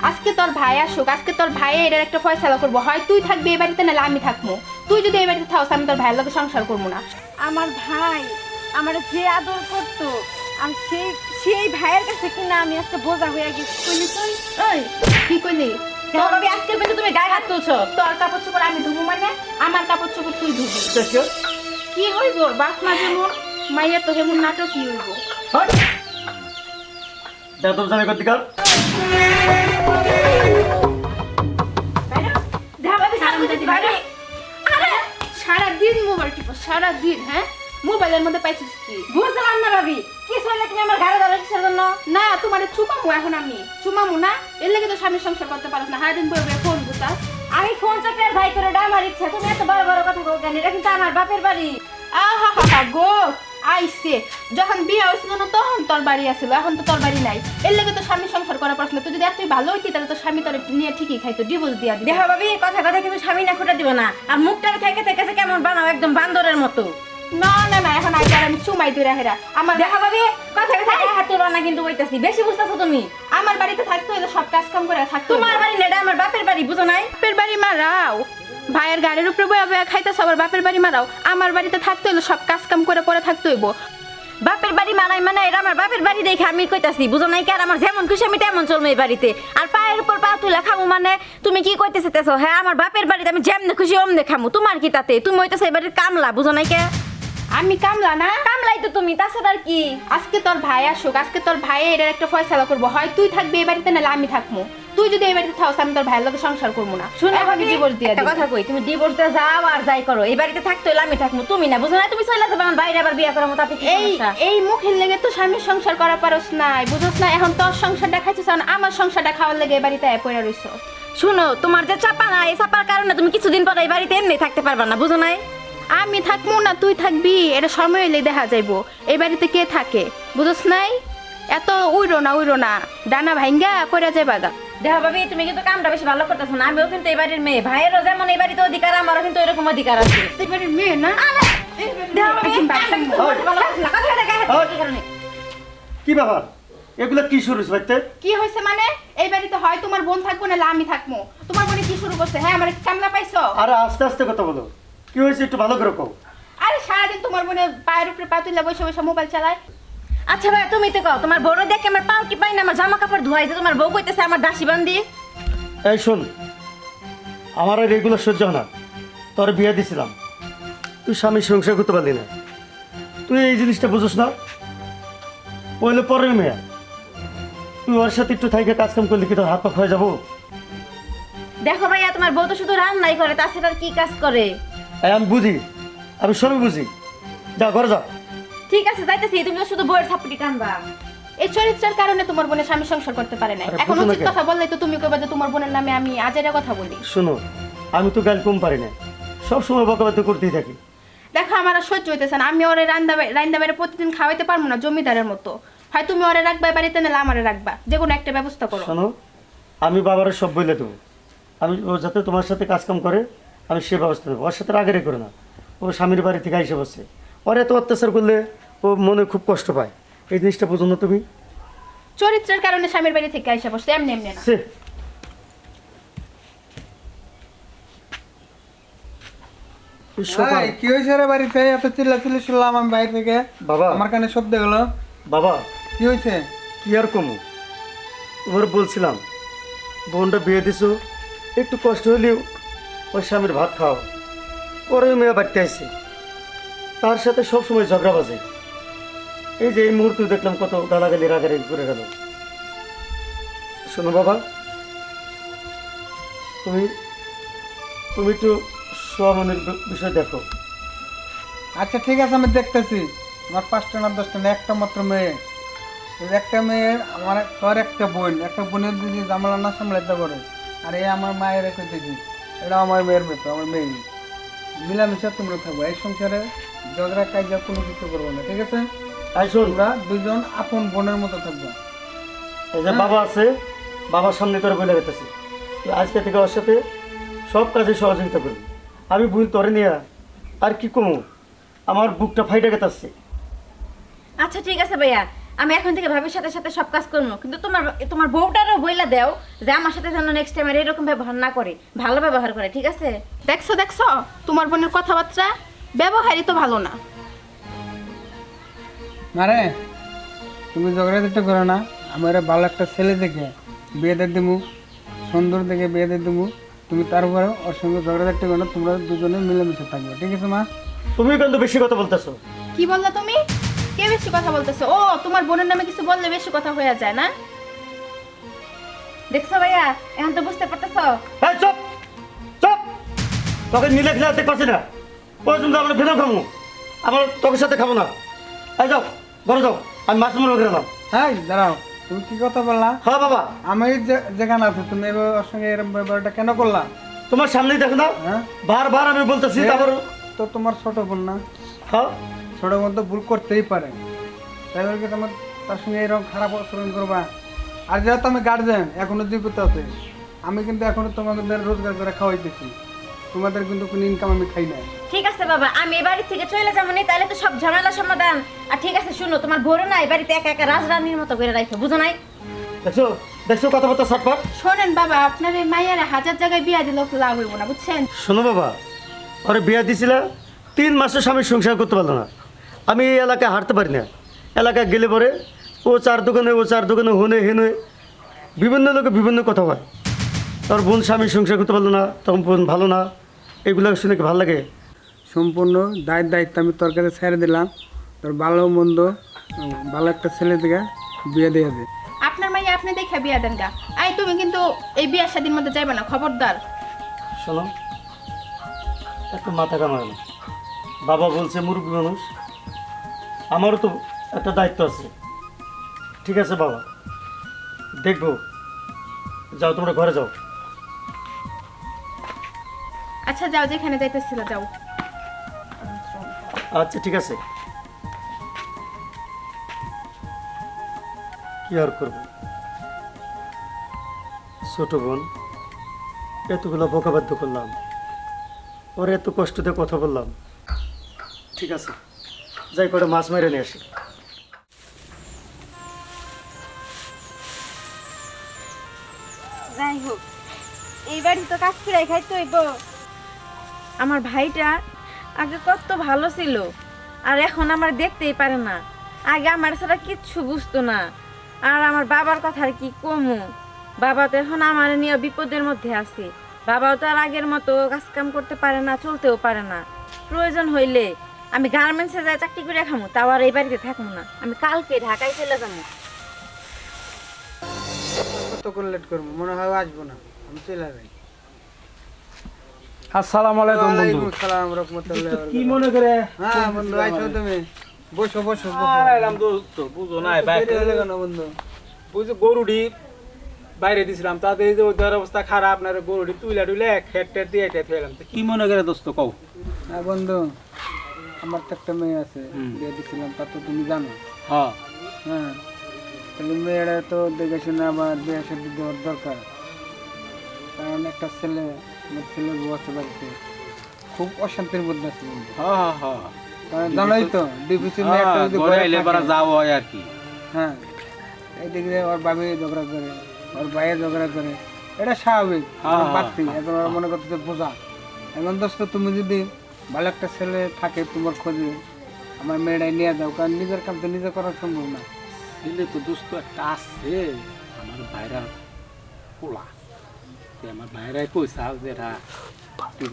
আজকে তোর ভাই আসুক, আজকে তোর ভাই এর একটা ফয়সালা করবো, হয় তুই থাকবি এই বাড়িতে নাহলে আমি থাকবো। তুই যদি এই বাড়িতে থাকস আমি তোর ভাইয়ের লোকে সংসার করবো না। আমার ভাই আমার যে আদর করতো আমি সেই ভাইয়ের কাছে কিনা আমি আজকে বোঝা হয়ে গেছি। কইলি তুই ওই কি কইলি? তোর ভাবি আজকে কিন্তু তুমি গায়ে হাত তুলছো। তোর কাপড় চোপড় আমি ধুবো মানে আমার কাপড় চোপড় তুই ধুবি। কি হইব বাপ মা যেমন মাইয়া তো যেমন নাটক কি হইব? তোর জামাই কর্তিকার সারাদিন মোবাইল টিপো সারাদিন। হ্যাঁ মোবাইলের মধ্যে পাইছিস কি? বুঝলাম না ভাবি কি হইলে তুমি আমার ঘরে দাঁড়া কিসের জন্য? না তোমার চুমামু এখন আমি চুমামু না, এর লেগে তো স্বামীর সংসার করতে পারো না। সারাদিন বই ফোন বুঝাস। আমি ফোন চাপে আর ভাই করে আমার ইচ্ছা। তুমি এত বড় বড় কথা বলতে জানি, এটা কিন্তু আমার বাপের বাড়ি। আহা হা হা গো আইসে যখন বিয়ে হয়েছিল না তখন তোর বাড়ি আসছিল, এখন তো তোর বাড়ি নাই। এর লেগে তো স্বামী সংসার করা পড়াশোনা। তুই যদি এতই ভালো হইতি তাহলে তো স্বামী তোর নিয়ে ঠিকই খাইতো, ডিভোর্স দিয়া দিত। দেখো ভাবি কথা কথা কিন্তু স্বামী না খুঁটে দিব না। আর মুখটা থেকে থেকে কেমন বানাও একদম বান্দরের মতো। না না না এখন আইবার আমি চুমাই দুই রাহেরা আমার দেখা ভাবি কথা কথা হাত তুলবা না কিন্তু কইতাছি। বেশি বুঝতাছো তুমি। আমার বাড়িতে থাকতে হইলে সব কাজ কাম করে থাকতো। তোমার বাড়ি না, এটা আমার বাপের বাড়ি, বুঝো নাই? বাপের বাড়ি মারাও, ভাইয়ের গাড়ির উপরে বয়া বয়া খাইতেছ, আবার বাপের বাড়ি মারাও। আমার বাড়িতে থাকতে হইলে সব কাজ কাম করে পরে থাকতে হইব। বাপের বাড়ি মানাই মানে এটা আমার বাপের বাড়ি দেখে আমি কইতাছি, বুঝো নাই? কি আর আমার যেমন খুশি আমি তেমন চলবো এই বাড়িতে। আর পায়ের উপর পা তুলে খামু মানে তুমি কি কইতেছো? হ্যাঁ আমার বাপের বাড়িতে আমি যেমনে খুশি অমনে খামু। তোমার কি তাতে? তুমি হইতেছো এই বাড়ির কামলা, বুঝো নাই? কে আমি কামলা না? কামলাই তো তুমি, তাছাড়া আর কি? আজকে তোর ভাই আসুক, আজকে তোর ভাই এর একটা ফয়সালা করবো, হয় তুই থাকবি এই বাড়িতে নাহলে আমি থাকবো। তুই যদি এই বাড়িতে থাকস আমি তোর ভাইয়ের লোকে সংসার করবো না। শুনো এখন ভাবি, ডিভোর্স দিয়ে একটা দিবি। কথা কই, তুমি ডিভোর্স দিয়ে যাও আর যাই করো, এই বাড়িতে থাকতে হইলে আমি থাকবো, তুমি না, বুঝো না? তুমি চলে যাবে আমার বাইরে আবার বিয়ে করার মতো, তাতে কি এই সমস্যা? এই মুখের লেগে তো স্বামীর সংসার করা পারস নাই, বুঝছ না? এখন তোর সংসারটা খাইছিস, এখন আমার সংসারটা খাওয়ার লেগে এই বাড়িতে পড়ে রইছ। শুনো, তোমার যে চাপা না, এই চাপার কারণে তুমি কিছুদিন পরে এই বাড়িতে এমনি থাকতে পারবা না, বুঝো নাই? আমি থাকবো না তুই থাকবি, এটা সময় হইলে দেখা যাইবো এই বাড়িতে কে থাকে, বুঝছ নাই? এত উইরো না ডানা ভাঙ্গা পড়ে যাইবা গা। দেখো ভাবি তুমি কিন্তু কামটা বেশি ভালো করতেছো না। আমিও কিন্তু এই বাড়ির মেয়ে, ভাইয়েরও যেমন এই বাড়িতে অধিকার, আমারও কিন্তু এরকম অধিকার আছে। এই বাড়ির মেয়ে না? দেখো ভাবি, ভালো লাগছে না, কথা বলে গায়ে হাত দিলে কি কারণে? কি ব্যাপার? এগুলা কি শুরু হয়েছে বাড়িতে? কি হয়েছে মানে? এই বাড়িতে হয় তোমার বোন থাকবো না আমি থাকবো। তোমার বোনে কি শুরু করছে? হ্যাঁ আমার কামলা পাইছো? আরে আস্তে আস্তে কথা বলো, কি হয়েছে একটু ভালো করে কও। আরে সারাদিন তোমার বোনে পায়ের উপরে পা তুলে বসে বসে মোবাইল চালায়। আচ্ছা ভাই তুমি তো কও, তোমার বড় দেখে আমার পাও কি পাই না, আমার জামা কাপড় ধোয়াইছে, তোমার বউ কইতেছে আমার দাসী বান্দি। এই শোন, আমার আর এগুলো সহ্য হয় না। তোর বিয়ে দিছিলাম, তুই স্বামী সংসার করতে পারলি না, তুই এই জিনিসটা বুঝোস না। পয়লে পরের মেয়ে, তুই ওর সাথে একটু থাইকে কাজ কাম করলে কি তোর হাত পা হয়ে যাবো? দেখো ভাইয়া তোমার বউ তো শুধু রান্নাই করে, তাছাড়া আর কি কাজ করে? আমি বুঝি, আমি সবই বুঝি। যা ঘরে যা। ঠিক আছে যাইতেছি, তুমি তো শুধু বউয়ের ছাপটি টানবা। এই চরিত্রের কারণে তোমার বোনের স্বামী সংসার করতে পারে না। আরে এখন বুঝো না উচিত কেন? কথা বললে তো তুমি কইবা যে তোমার বোনের নামে আমি আজেরা কথা বলি। শোনো, আমি তো গাল কম পারি না, সবসময় বকাবাতি করতেই থাকি। দেখো আমার আর সহ্য হইতেছে না। আমি ওরে রান্দা বাইরে প্রতিদিন খাওয়াইতে পারবো না জমিদারের মতো। হয় তুমি ওরে রাখবা বাড়িতে নাহলে আমারে রাখবা, যে কোনো একটা ব্যবস্থা করো। শোনো, আমি বাবারে সব বলে দেবো। আমি ও যাতে তোমার সাথে কাজকাম করে আমি সে ব্যবস্থা দেবো। ওর সাথে রাগেরে করে না, ও স্বামীর বাড়ি থেকে এসে বসছে। ওর এত অত্যাচার করলে ও মনে খুব কষ্ট পায়। এই জিনিসটা বুঝো না তুমি? চরিত্রের কারণে স্বামীর বাড়ি থেকে আইসা বসছে, এমনি এমনি না। সে এই, কি হয়েছে রে বাড়িতে? এত চিল্লাচিল্লি শুনলাম আমি বাইরে থেকে। বাবা। আমার কানে শব্দ গেলো। বাবা, কি হয়েছে? কি আর কমু, তোমার বলছিলাম বোনটা বিয়ে দিছো, একটু কষ্ট হলেও ওই স্বামীর ভাত খাও। পরে মেয়ে বাড়িতে আসছে, তার সাথে সবসময় ঝগড়া বাজে। এই যে এই মুহূর্তে দেখলাম কত গালাগালি রাগারাগি করে গেল। শোনো বাবা, তুমি তুমি একটু সোয়ামনের বিষয় দেখো। আচ্ছা ঠিক আছে, আমি দেখতেছি। আমার 5টা না 10টা না, একটা মাত্র মেয়ে। এই একটা মেয়ের আমার তোর একটা বোন, একটা বোনের যদি জামালা না সামলাইতে পারে, আর এই আমার মায়ের রেখে দেখি, এটা আমার মেয়ের ব্যাপার, আমার মেয়ে। মিলামিশা তোমরা থাকবো এই সংসারে, ঝগড়া কাজা কোনো কিছু করবো না, ঠিক আছে? তাই শোন, তোমরা দুজন আপন বোনের মতো থাকবো। এই যে বাবা আছে, বাবার সামনে তোর বলে গেতেছি, তুই আজকে থেকে ওর সাথে সব কাজে সহযোগিতা করবি। আমি ভুল তোরে নিয়ে আর কি কমু, আমার বুকটা ফাইটে গেতাচ্ছে। আচ্ছা ঠিক আছে ভাইয়া, আমি এখন থেকে ভাবির সাথে সাথে সব কাজ করবো, কিন্তু তোমার তোমার বউটারও বইলা দাও যে আমার সাথে যেন নেক্সট টাইম আর এরকম ব্যবহার না করে, ভালো ব্যবহার করে, ঠিক আছে? দেখছো দেখছো তোমার বোনের কথাবার্তা, ব্যবহারই তো ভালো না। মারে তুমি ঝগড়াঝাটি করো না, আমার ভালো একটা ছেলে দেখে বিয়ে দিয়ে দেবো, সুন্দর দেখে বিয়ে দিয়ে দেবো। তুমি তারপরে ওর সঙ্গে ঝগড়াঝাটি করো না, তোমরা দুজনে মিলেমিশে থাকবে, ঠিক আছে মা? তুমি কিন্তু বেশি কথা বলতেছো। কি বললে তুমি? কে বেশি কথা বলতেছো? ও তোমার বোনের নামে কিছু বললে বেশি কথা হয়ে যায় না? দেখছো ভাইয়া, এখন তো বুঝতে পারতেছো? এই চুপ চুপ, তোকে নিলে খেলে দেখতে পাচ্ছি না, ওই জন্য আমরা ভেতর খাবো, আমার তোকে সাথে খাবো না। এই যাও ঘরে যাও, আমি মাছ মনে গেলাম। হ্যাঁ দাঁড়াও, তুমি কি কথা বললা? হ্যাঁ বাবা, আমি যেখানে আছো তুমি এবার ওর সঙ্গে এরকম ব্যাপারটা কেন করলা? তোমার সামনেই দেখো না, হ্যাঁ বারবার আমি বলতেছি, তারপর তো তোমার ছোট বোন না, হ্যাঁ ছোট বোন তো ভুল করতেই পারে, তাই বলে কি তোমার তার সঙ্গে এরকম খারাপ আচরণ করবা? আর যেহেতু আমি গার্জেন এখনো জীবিত আছে, আমি কিন্তু এখনো তোমাদের রোজগার করে খাওয়াইতেছি, তোমাদের কিন্তু কোনো ইনকাম আমি খাই না। ঠিক আছে বাবা, আমি এই বাড়ি থেকে চলে যাবো নি, তাহলে তো সব ঝামেলা সমাধান। আর ঠিক আছে শুনো, তোমার বড় না এই বাড়িতে একা একা রাজরানীর মতো করে রাখো, বুঝো নাই? দেখছো দেখছো কথাবার্তা ছটফট। শোনেন বাবা, আপনার এই মাইয়ারে হাজার জায়গায় বিয়া দিলেও লাভ হইব না, বুঝছেন? শোনো বাবা, ওরে বিয়ে দিছিল 3 মাসের স্বামী সংসার করতে পারলো না। আমি এই এলাকায় হাঁটতে পারি না, এলাকায় গেলে পরে ও চার দোকানে হনে হেনে বিভিন্ন লোকে বিভিন্ন কথা হয়। তোর বোন স্বামী সংসার করতে পারলো না, তোর বোন ভালো না, এগুলো শুনে কি ভালো লাগে? সম্পূর্ণ দায়িত্ব আমি তোর কাছে ছেড়ে দিলাম, তোর ভালো মন্দ ভালো একটা ছেলে থেকে বিয়ে দিয়ে দে। আপনার মাইয়া আপনি দেখে বিয়া দেন গা। আই তুমি কিন্তু এই বিয়ার শাদীর মধ্যে যাইবে না, খবরদার। শোনো, একটু মাথা কামায় না, বাবা বলছে মুরব্বী মানুষ, আমারও তো একটা দায়িত্ব আছে। ঠিক আছে বাবা, দেখবো, যাও তোমরা ঘরে যাও। আচ্ছা যাও, যেখানে যাইতেছিল যাও। আচ্ছা ঠিক আছে, কি আর করবো, ছোট বোন এতগুলো বকাবাধ্য করলাম, ওর এত কষ্টতে কথা বললাম। ঠিক আছে, যাই করে মাছ মেরে নিয়ে আসি। যাই হোক, এই বাড়ি তো কাজ করে খাইতে হইব। আমার ভাইটা আগে কত ভালো ছিল, আর এখন আমার দেখতেই পারে না। আগে আমার ছাড়া কিচ্ছু বুঝতো না, আর আমার বাবার কথা আর কি কমু। বাবা তো এখন আমার নিয়ে বিপদের মধ্যে আছে। বাবাও তো আর আগের মতো কাজকাম করতে পারে না, চলতেও পারে না। প্রয়োজন হইলে আমি গার্মেন্টসে যাই চাকরি করে খামু, তাও আর এই বাড়িতে থাকবো না। আমি কালকে ঢাকায় চলে যাবো। কত করে লেট করবো, মনে হয় আসবো না, আমি চলে যাই। আসসালামু আলাইকুম বন্ধু। ওয়ালাইকুম আসসালাম রাহমাতুল্লাহি ওয়া বারাকাতুহু। কি মনে করে? হ্যাঁ বন্ধু, আইছো তুমি? বসো বসো বসো। আইলাম দোস্ত, বুঝো না বাইরে এলে কেন বন্ধু? বুঝো গরুডি বাইরে দিছিলাম, তাতে এই যে ওদের অবস্থা খারাপ, আপনার গরুডি তুইলে খেট টেট দিয়ে এটা থইলাম। তো কি মনে করে দোস্ত কও? হ্যাঁ বন্ধু, আমার তো একটা মেয়ে আছে, বিয়ে দিছিলাম, তা তো তুমি জানো। হ্যাঁ হ্যাঁ, তাহলে মেয়েরা তো দেখে শুনে আমার বিয়ে শাদী দেওয়ার দরকার, কারণ একটা ছেলে, আমার ছেলে বউ আছে বাড়িতে, খুব অশান্তির মধ্যে আছে বন্ধু। হ্যাঁ হ্যাঁ, কারণ জানোই তো ডিভিসি মেয়ে একটা যদি ঘরে ঘরে আইলে থাকে, পারা যাও হয় আর কি। হ্যাঁ, এইদিকে ওর বাবি ঝগড়া করে, ওর ভাইয়ে ঝগড়া করে, এটা স্বাভাবিক, হ্যাঁ, বাড়তি। এখন ওরা মনে করতে বোঝা। এখন দোস্ত তুমি যদি ভালো একটা ছেলে থাকে তোমার খোঁজে, আমার মেয়েটাই নিয়ে যাও, কারণ নিজের কাম তো নিজে করা সম্ভব না। ছেলে তো দোস্ত একটা আছে, আমার বাইরা পোলা, আমার বাইরাই পয়সা যেটা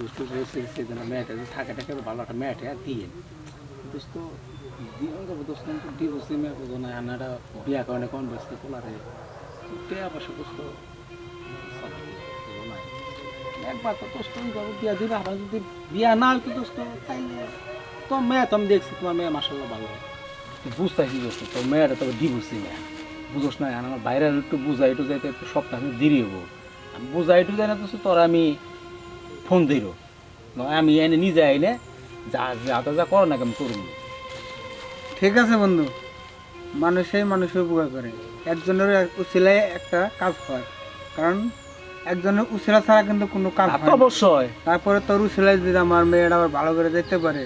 দোস্ত সেজন্য মেয়েটা যে থাকে থাকে ভালো একটা মেয়েটা দিয়ে দোস্ত দিয়ে যাবো। দোস্ত ডিভোর্সি মেয়ে বুঝো না, আনারা বিয়া কারণে কোন ব্যস্ত পোলারে টেয়া পয়সা দোস্ত একবার তো দোস্ত বিয়া দিবে। আবার যদি বিয়া না হইতো দোস্ত, তাইলে তো মেয়ে তো আমি দেখছি তোমার মেয়ে মাসাল্লাহ ভালো, বুঝতেছি দোস্ত তোর মেয়েটা তবে ডিভোর্সি মেয়ে, বুঝোস না। আমার বাইরে একটু বুঝাই একটু যাইতে একটু সপ্তাহ দেরি হবো, আমি বুঝাই একটু যাই না দোস্ত, তোর আমি ফোন দিল, আমি এনে নিজে আইনে যা যা করো না আমি করবো। ঠিক আছে বন্ধু, মানুষই মানুষের উপকার করে, একজনের উচিলায় একটা কাজ হয়, কারণ একজনের উচিলা ছাড়া কিন্তু কোনো কাজ হয় না। অবশ্যই তারপরে তোর উচিলায় যদি আমার মেয়েটা আবার ভালো করে যেতে পারে,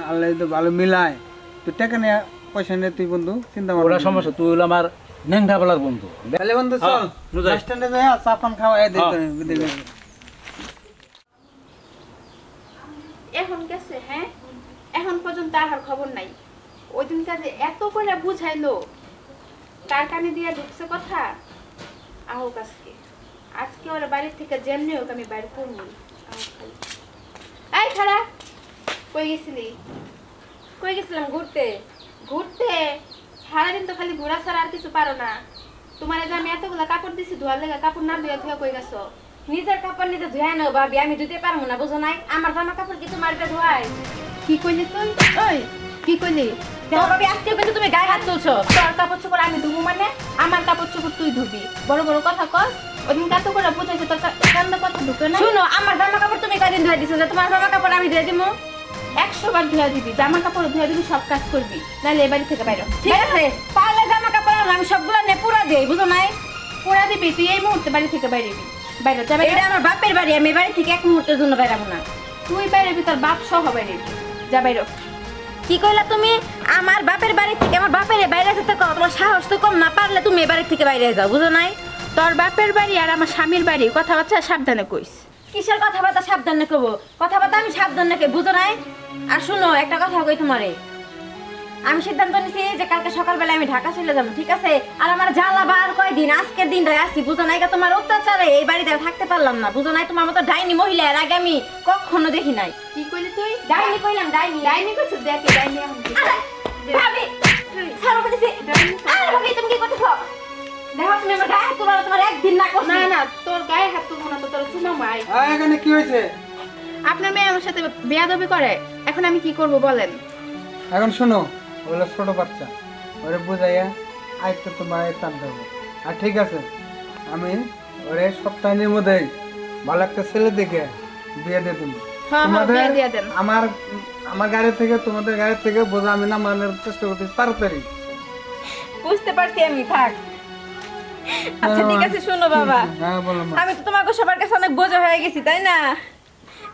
আল্লাহ যদি ভালো মিলায়, তো টাকা নিয়ে পয়সা নিয়ে তুই বন্ধু চিন্তা ওরা সমস্যা, তুই হলো আমার ন্যাংটা বলার বন্ধু। তাহলে বন্ধু চল হ্যাঁ, নু যাই। বাস স্ট্যান্ডে যাই চা পান খাওয়া এই হ্যাঁ। দেখে এখন গেছে, হ্যাঁ, এখন পর্যন্ত আর খবর নাই। ওই দিনকার যে এত করে বুঝাইলো, তার কানে দিয়ে ঢুকছে কথা। আহোক আজকে, আজকে ওরা বাড়ির থেকে যেমনি হোক আমি বাইরে করবো। এই খারা, কই গেছিলি? কই গেছিলাম ঘুরতে? ঘুরতে? সারাদিন তো খালি ঘোরা ছাড়া আর কিছু পারো না। তোমার যে আমি এতগুলা কাপড় দিছি ধোয়ার লেগে, কাপড় না ধুয়ে ধুয়ে কই গেছো? নিজের কাপড় নিজে ধুয়ে নাও ভাবি, আমি ধুতে পারবো না, বুঝো নাই? আমার জামা কাপড় কি তোমার এটা ধোয়াই? কি কইলি তুই? ওই কি কইলি? দেখো ভাবি, আজকেও কিন্তু তুমি গায়ে হাত তুলছো। তোর কাপড় চোপড় আমি ধুবো মানে? আমার কাপড় চোপড় তুই ধুবি? বড় বড় কথা কস। ওদিন কত করে বুঝাইছে, তোর কান্দা কথা ঢুকে না? শুনো, আমার জামা কাপড় তুমি কয়দিন ধুয়ে দিছো যে তোমার জামা কাপড় আমি ধুয়ে দিবো? 100 বার ধুয়ে দিবি, জামা কাপড় ধুয়ে দিবি, সব কাজ করবি, নাহলে এ বাড়ি থেকে বাইরে। ঠিক আছে, পারলে জামা কাপড় আনো, আমি সবগুলো নে পুরা দেই, বুঝো নাই? পোড়া দিবি, তুই এই মুহূর্তে বাড়ি থেকে বাইরে দিবি। বাইরে যাবে? এটা আমার বাপের বাড়ি, আমি এই বাড়ি থেকে এক মুহূর্তের জন্য বেরাবো না। তুই বাইরে দিবি, তোর বাপ সহ বাইরে দিবি। যা বাইরে। কি কইলা তুমি? আমার বাপের বাড়ি থেকে আমার বাপের বাইরে যেতে কও, তোমার সাহস তো কম না, পারলে তুমি এই বাড়ি থেকে বাইরে যাও, বুঝো নাই? তোর বাপের বাড়ি আর আমার স্বামীর বাড়ি, কথাবার্তা সাবধানে কইস। কিসের কথাবার্তা সাবধানে কব? কথাবার্তা আমি সাবধানে কে, বুঝো নাই? আর শুনো, একটা কথা কই তোমারে, আমি সিদ্ধান্ত নিছি যে কালকে সকালবেলা আমি ঢাকা চলে যাবো, ঠিক আছে? আর আমার জ্বালাবা আর কয়দিন, আজকের দিনটাই আসি, বুঝো নাই? তোমার অত্যাচারে এই বাড়িতে আর থাকতে পারলাম না, বুঝো নাই? তোমার মতো ডাইনি মহিলা এর আগে আমি কখনো দেখি নাই। কি কইলি তুই? ডাইনি কইলাম, ডাইনি। ডাইনি কইছিস? দেখে ডাইনি এখন কি? ভাবি, ছাড়ো বলতেছি। আরে ভাবি, তুমি কি করতেছো? দেখো, তুমি আমার গায়ে হাত তুলো না, তোমার একদিন না করছি। না না, তোর গায়ে হাত তুলবো না তো, তোর চুমা মাই। এখানে কি হয়েছে? আপনার মেয়ে আমার সাথে বেয়াদবি করে, এখন আমি কি করব বলেন? এখন শোনো, ওগুলো ছোট বাচ্চা, ওরে বুঝাইয়া আয়ত্ত তোমার টান দেবো। আর ঠিক আছে, আমি ওরে সপ্তাহের মধ্যেই ভালো একটা ছেলে দেখে বিয়ে দিয়ে দেবো। হ্যাঁ, হ্যাঁ, বিয়ে দিয়ে দেন। আমার গাড়ি থেকে তোমাদের গাড়ি থেকে বোঝা আমি না মানার চেষ্টা করতে তাড়াতাড়ি। বুঝতে পারছি আমি, থাক। আচ্ছা ঠিক আছে, শোনো বাবা, হ্যাঁ বলো মা। আমি তো তোমাকে সবার কাছে অনেক বোঝা হয়ে গেছি, তাই না?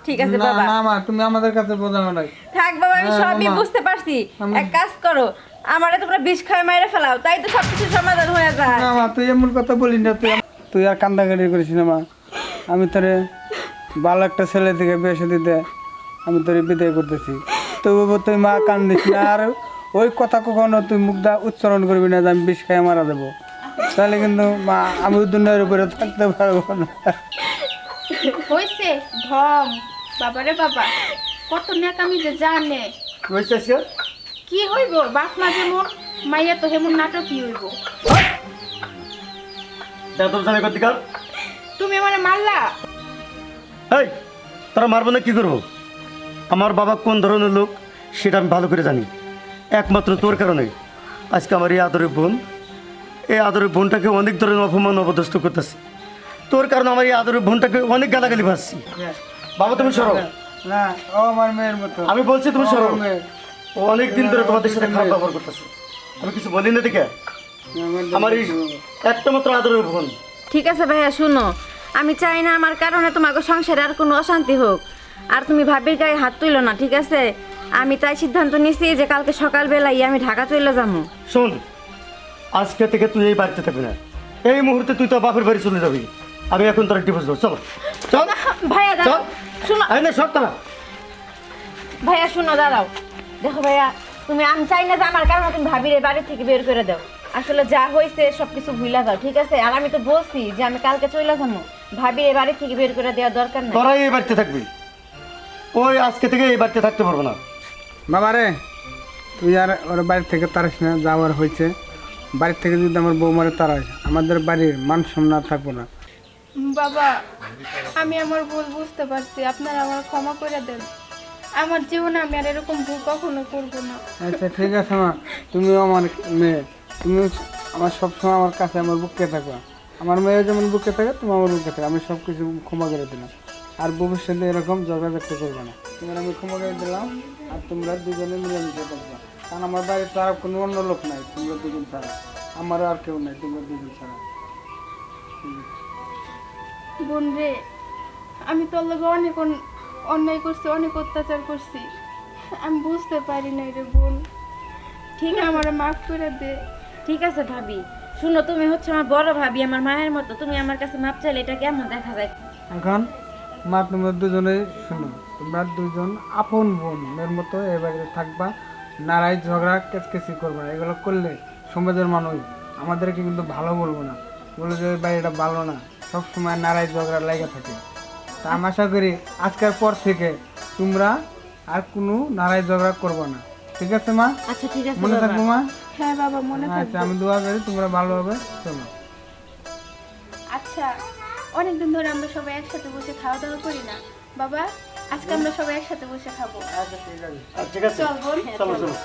ঠিক আছে না বাবা, না মা, তুমি আমাদের কাছে বোঝানো নাই। থাক বাবা, আমি হ্যাঁ, সবই মা। বুঝতে পারছি। আমি- এক কাজ করো, আমারে তোমরা বিষ খায় মাইরে ফেলাও, তাই তো সবকিছু সমাধান হয়ে যায়। না মা, তুই এমন কথা বলি না, তুই আর কান্দাকাটি করিস না মা। আমি তোরে ভালো একটা ছেলে থেকে বিয়ে দিতে আমি তোরে বিদায় করতেছি, তবু তুই মা কান্দিস না। আর ওই কথা কখনো তুই মুখটা উচ্চারণ করবি না যে আমি বিষ খাই মারা দেবো, তাহলে কিন্তু মা আমি দুনিয়ার উপরে থাকতে পারবো না। হইছে ঢং, বাবারে বাবা, কত নেকামি যে জানে। হয়েছে আজকে? কি হইব? বাপ মা যেমন, মাইয়া তো হেমন নাটক কি হইব? দেখ তোর জামাই কতিকার। তুমি আমারে মারলা? এই তারা মারবো না কি করবো? আমার বাবা কোন ধরনের লোক সেটা আমি ভালো করে জানি। একমাত্র তোর কারণে আজকে আমার এই আদরের বোন, এই আদরের বোনটাকে অনেক ধরনের অপমান অপদস্থ করতেছি। তোর কারণে আমার এই আদরের বোনটাকে অনেক গালাগালি ভাসছি। বাবা তুমি সরো। না, ও আমার মেয়ের মতো। আমি বলছি তুমি সরো। আমার মেয়ে। ও অনেক দিন ধরে তোমাদের সাথে খারাপ ব্যবহার করতেছে, আমি কিছু বলি না দেখে। আমার এই একটা মাত্র আদরের বোন। ঠিক আছে ভাইয়া, শুনো, আমি চাই না আমার কারণে তোমাকে সংসারে আর কোনো অশান্তি হোক, আর তুমি ভাবির গায়ে হাত তুইলো না, ঠিক আছে? আমি তাই সিদ্ধান্ত নিছি যে কালকে সকালবেলায় আমি ঢাকা চলে যাবো। শোন, আজকে থেকে তুই এই বাড়িতে থাকবি না, এই মুহূর্তে তুই তো বাপের বাড়ি চলে যাবি। আমি এখন তোর ডিভোর্স দেবো। চল চল ভাইয়া চল। দাঁড়াও, শুনো আরে না সর তারা। ভাইয়া, শুনো, দাঁড়াও। দেখো ভাইয়া, আমি চাই না যে আমার কারণে তুমি ভাবির এই বাড়ি থেকে বের করে দাও। আসলে যা হয়েছে সবকিছু ভুলা যাও, ঠিক আছে? আর আমি তো বলছি যে আমি কালকে চলে যাবো, ভাবির এই বাড়ি থেকে বের করে দেওয়ার দরকার নেই। তোরাই এই বাড়িতে থাকবি, ওই আজকে থেকে এই বাড়িতে থাকতে পারবো না। বাবা রে, তুই আর ওর বাড়ি থেকে তারাস না, যাওয়ার হয়েছে। বাড়ির থেকে যদি আমার বৌমারে তারাস, আমাদের বাড়ির মান সম্মান থাকবো না। বাবা, আমি আমার ভুল বুঝতে পারছি, আপনারা আমার ক্ষমা করে দেন। আমার জীবনে আমি আর এরকম ভুল কখনো করবো না। আচ্ছা ঠিক আছে মা, তুমিও আমার মেয়ে, তুমি আমার সবসময় আমার কাছে আমার বুকে থাকবা। আমার মেয়ে যেমন বুকে থাকে, তুমি আমার বুকে থাকে। আমি সব কিছু ক্ষমা করে দিলাম, আর ভবিষ্যতে এরকম ঝগড়া করবে না। তোমার আমি ক্ষমা করে দিলাম, আর তোমরা দুজনে মিলেমিশে থাকবা। কারণ আমার বাড়িতে আর কোনো অন্য লোক নাই, তোমরা দুজন ছাড়া। আমারও আর কেউ নাই, তোমরা দুজন ছাড়া। বোন রে, আমি তোর লগে অনেক অন্যায় করছি, অনেক অত্যাচার করছি, আমি বুঝতে পারি নাই রে বোন। ঠিক আছে আমার মাফ করে দে। ঠিক আছে ভাবি, শুনো তুমি হচ্ছে আমার বড় ভাবি, আমার মায়ের মতো, তুমি আমার কাছে মাপ চাইলে এটা কেমন দেখা যায়? এখন মা তোমরা দুজনে শোনো, তোমরা দুজন আপন বোনের মতো এই বাড়িতে থাকবা, নারাই ঝগড়া কেচকেচি করবা না। এগুলো করলে সমাজের মানুষ আমাদেরকে কিন্তু ভালো বলবো না, বলে যে এই বাড়িটা ভালো না, সবসময় নারাই ঝগড়া লেগে থাকে। তা আমি আশা করি আজকের পর থেকে তোমরা আর কোনো নারাই ঝগড়া করবো না, ঠিক আছে মা? আচ্ছা ঠিক আছে মনে বাবা। থাকবো মা? হ্যাঁ বাবা, মনে আচ্ছা, থাকবে। আমি দোয়া করি তোমরা ভালোভাবে চলো। আচ্ছা, অনেকদিন ধরে আমরা সবাই একসাথে বসে খাওয়া দাওয়া করি না বাবা, আজকে আমরা সবাই একসাথে বসে খাবো। আচ্ছা ঠিক আছে, চল বোন। চলো চলো।